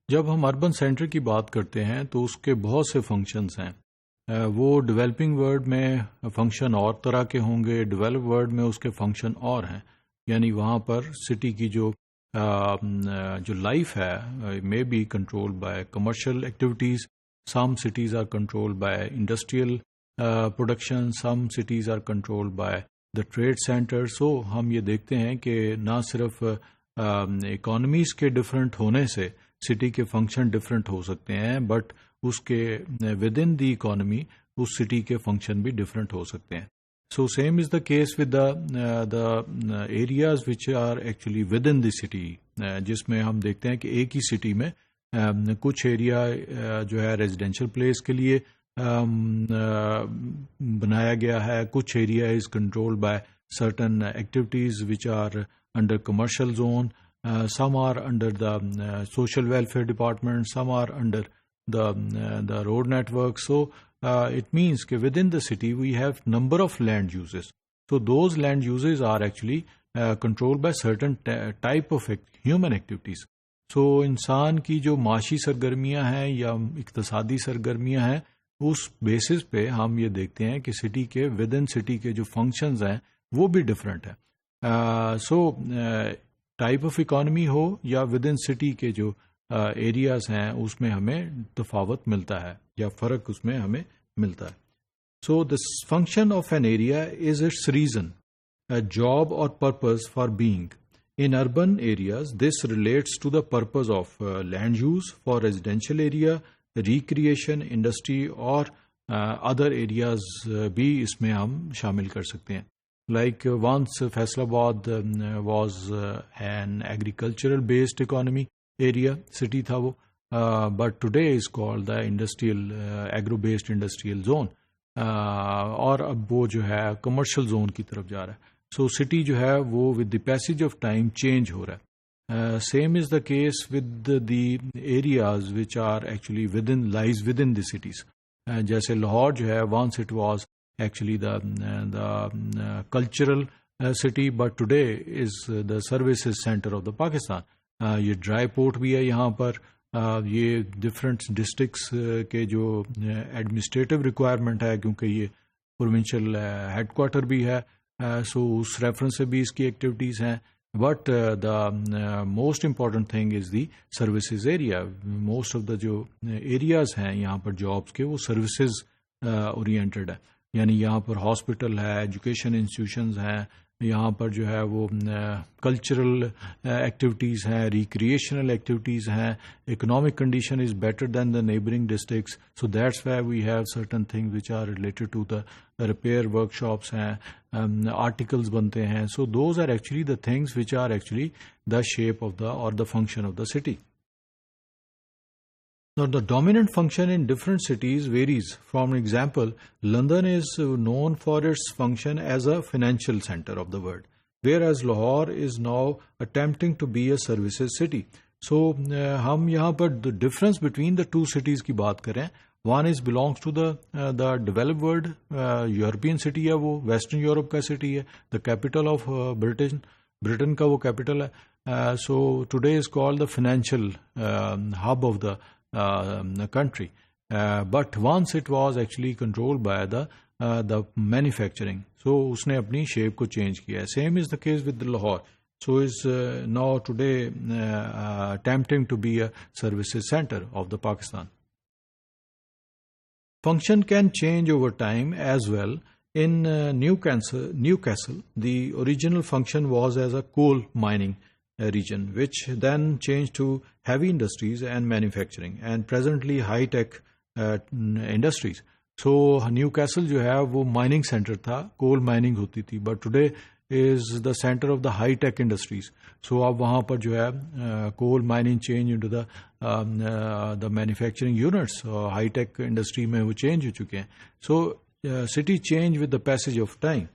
جب ہم urban centre کی بات کرتے ہیں تو اس کے بہت سے فنکشنز ہیں. وہ ڈیولپنگ ورلڈ میں فنکشن اور طرح کے ہوں گے، ڈیولپ ورلڈ میں اس کے فنکشن اور ہیں. یعنی وہاں پر سٹی کی جو لائف ہے may be control by commercial activities. Some cities are control by industrial production, some cities are control by the trade centre. So ہم یہ دیکھتے ہیں کہ نہ صرف اکانومیز کے ڈفرینٹ ہونے سے سٹی کے فنکشن ڈفرینٹ ہو سکتے ہیں، بٹ اس کے ود ان دی اکانومی اس سٹی کے فنکشن بھی ڈفرینٹ ہو سکتے ہیں. So same is the case with the areas which are actually within the city, جس میں ہم دیکھتے ہیں کہ ایک ہی سٹی میں کچھ ایریا جو ہے ریزیڈینشیل پلیس کے لیے بنایا گیا ہے، کچھ area is control by certain activities which are under commercial zone. Some are under the social welfare department, some are under the road network. So it means that within the city we have number of land uses. So those land uses are actually controlled by certain type of human activities. So انسان کی جو معاشی سرگرمیاں ہیں یا اقتصادی سرگرمیاں ہیں، اس بیسس پہ ہم یہ دیکھتے ہیں کہ سٹی کے ود ان سٹی کے جو فنکشنز ہیں وہ بھی ڈفرینٹ ہیں. ٹائپ آف اکانومی ہو یا ود ان سٹی کے جو ایریاز ہیں اس میں ہمیں تفاوت ملتا ہے یا فرق اس میں ہمیں ملتا ہے. So the function of an area is its reason, job اور purpose for being. In urban areas this relates to the purpose of land use for residential area, recreation, industry اور ادر ایریاز بھی اس میں ہم شامل کر سکتے ہیں. Like once Faisalabad was an agricultural based economy area, city tha wo, but today is called the industrial agro based industrial zone, aur ab wo jo hai commercial zone ki taraf ja raha hai. So city jo hai wo with the passage of time change ho raha hai. Same is the case with the areas which are actually lies within the cities. Jaise Lahore jo hai, once it was actually the cultural city, but today is the services center of the Pakistan. یہ dry port بھی ہے یہاں پر. یہ different districts کے جو administrative requirement ہے، کیونکہ یہ پروونشل ہیڈ کوارٹر بھی ہے، سو اس ریفرنس سے بھی اس کی ایکٹیویٹیز ہیں. But the most important thing is the services area. Most of the جو ایریاز ہیں یہاں پر جابس کے وہ سروسز اورینٹڈ ہے. یعنی یہاں پر ہاسپٹل ہے، ایجوکیشن انسٹیٹیوشنز ہیں، یہاں پر جو ہے وہ کلچرل ایکٹیویٹیز ہیں، ریکریشنل ایکٹیویٹیز ہیں. Economic condition is better than the neighbouring districts, so that's why we have certain thing which are related to the repair workshops ہیں، آرٹیکلز بنتے ہیں. So those are actually the things which are actually the shape of the or the function of the city. Now, the dominant function in different cities varies. For example, London is known for its function as a financial center of the world, whereas Lahore is now attempting to be a services city. So, ہم یہاں پر the difference between the two cities کی بات کریں. One is belongs to the developed world. European city ہے وہ، Western Europe کا city ہے. The capital of Britain کا وہ capital ہے. So, today is called the financial hub of the country, but once it was actually controlled by the manufacturing, so usne apni shape ko change kiya. Same is the case with Lahore, so is now today attempting to be a services center of the Pakistan. Function can change over time as well. In Newcastle, the original function was as a coal mining region, which then changed to heavy industries and manufacturing, and presently high-tech industries. So Newcastle جو ہے وہ mining centre تھا، کول mining ہوتی تھی، but today is the center of the high-tech industries. So اب وہاں پر جو ہے coal mining change into the manufacturing units، high-tech industry میں وہ چینج ہو چکے ہیں. So city change with the passage of time.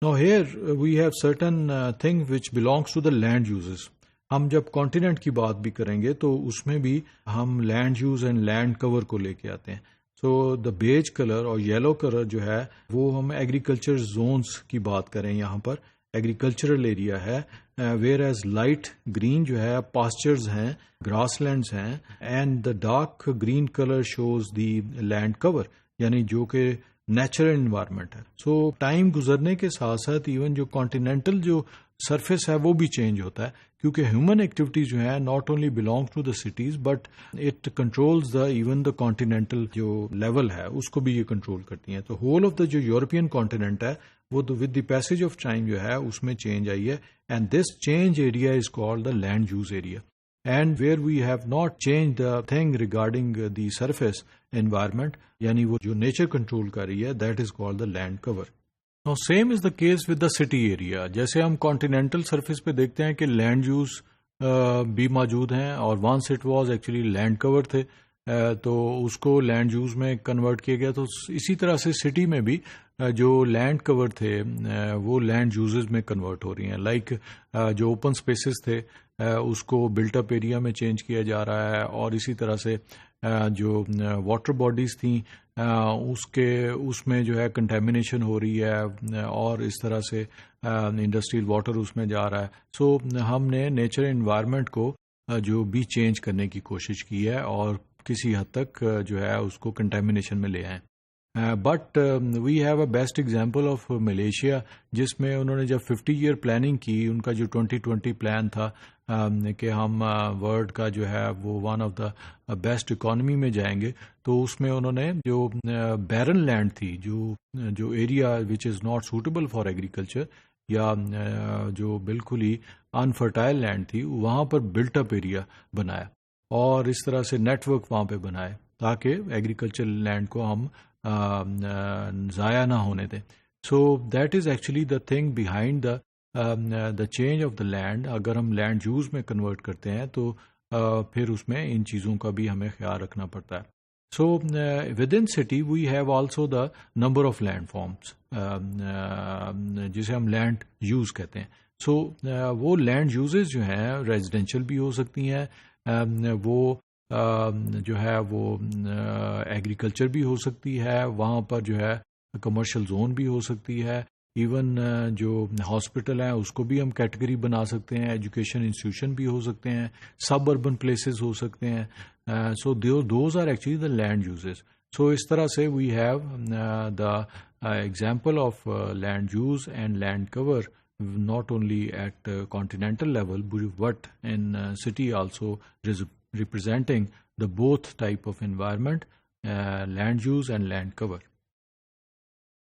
Now here we have certain thing which belongs to the land uses. ہم جب کانٹیننٹ کی بات بھی کریں گے تو اس میں بھی ہم لینڈ یوز اینڈ لینڈ کور کو لے کے آتے ہیں. سو دا بیج کلر اور یلو کلر جو ہے وہ ہم ایگریکلچر زونز کی بات کریں. یہاں پر ایگریکلچرل ایریا ہے ویئر ایز لائٹ گرین جو ہے پاسچرز ہیں، گراس لینڈز ہیں، and the dark green colour shows the land cover, یعنی جو کہ نیچرل انوائرمنٹ ہے. سو ٹائم گزرنے کے ساتھ ساتھ ایون جو کانٹیننٹل جو سرفیس ہے وہ بھی چینج ہوتا ہے، کیونکہ ہیومن ایکٹیویٹیز جو ہیں not only belong to the cities but it controls the even the continental جو لیول ہے اس کو بھی یہ کنٹرول کرتی ہیں. تو ہول آف دا جو یورپین کانٹیننٹ ہے وہ with the passage of time جو ہے اس میں چینج آئی ہے، and this change area is called the land use area. And where we have not change the thing regarding the surface environment, یعنی وہ جو نیچر کنٹرول کر رہی ہے، that is called the land cover. Now same is the case with the city area. جیسے ہم continental surface پہ دیکھتے ہیں کہ لینڈ یوز بھی موجود ہیں، اور once it was actually land cover تھے، تو اس کو لینڈ یوز میں کنورٹ کیا گیا. تو اسی طرح سے سٹی میں بھی جو لینڈ کور تھے وہ لینڈ یوزز میں کنورٹ ہو رہی ہیں. لائک جو اوپن اسپیسز تھے اس کو بلٹ اپ ایریا میں چینج کیا جا رہا ہے، اور اسی طرح سے جو واٹر باڈیز تھیں اس میں جو ہے کنٹیمنیشن ہو رہی ہے، اور اس طرح سے انڈسٹریل واٹر اس میں جا رہا ہے. سو ہم نے نیچر انوائرمنٹ کو جو بھی چینج کرنے کی کوشش کی ہے، اور کسی حد تک جو ہے اس کو کنٹیمنیشن میں لے آئے. But we have a best example of Malaysia, جس میں انہوں نے جب 50 ایئر پلاننگ کی، ان کا جو 2020 پلان تھا کہ ہم ورلڈ کا جو ہے وہ one of the best economy میں جائیں گے، تو اس میں انہوں نے جو بیرن لینڈ تھی، جو area which is not suitable for agriculture, یا جو بالکل ہی انفرٹائل لینڈ تھی، وہاں پر بلٹ اپ ایریا بنایا، اور اس طرح سے نیٹ ورک وہاں پہ بنائے تاکہ ایگریکلچر لینڈ کو ہم ضائع نہ ہونے دیں. So that is actually the thing behind the change of the land. اگر ہم لینڈ یوز میں کنورٹ کرتے ہیں تو پھر اس میں ان چیزوں کا بھی ہمیں خیال رکھنا پڑتا ہے. So within city we have also the number of land farms, جسے ہم لینڈ یوز کہتے ہیں. سو وہ لینڈ یوزز جو ہیں ریزیڈینشیل بھی ہو سکتی ہیں، وہ جو ہے وہ ایگریکلچر بھی ہو سکتی ہے، وہاں پر جو ہے کمرشل زون بھی ہو سکتی ہے، ایون جو ہاسپٹل ہیں اس کو بھی ہم کیٹیگری بنا سکتے ہیں، ایجوکیشن انسٹیٹیوشن بھی ہو سکتے ہیں، سب اربن پلیسز ہو سکتے ہیں. So those are actually the land uses. سو اس طرح سے we have the example of land use and land cover not only at continental level but in city also representing the both type of environment, land use and land cover.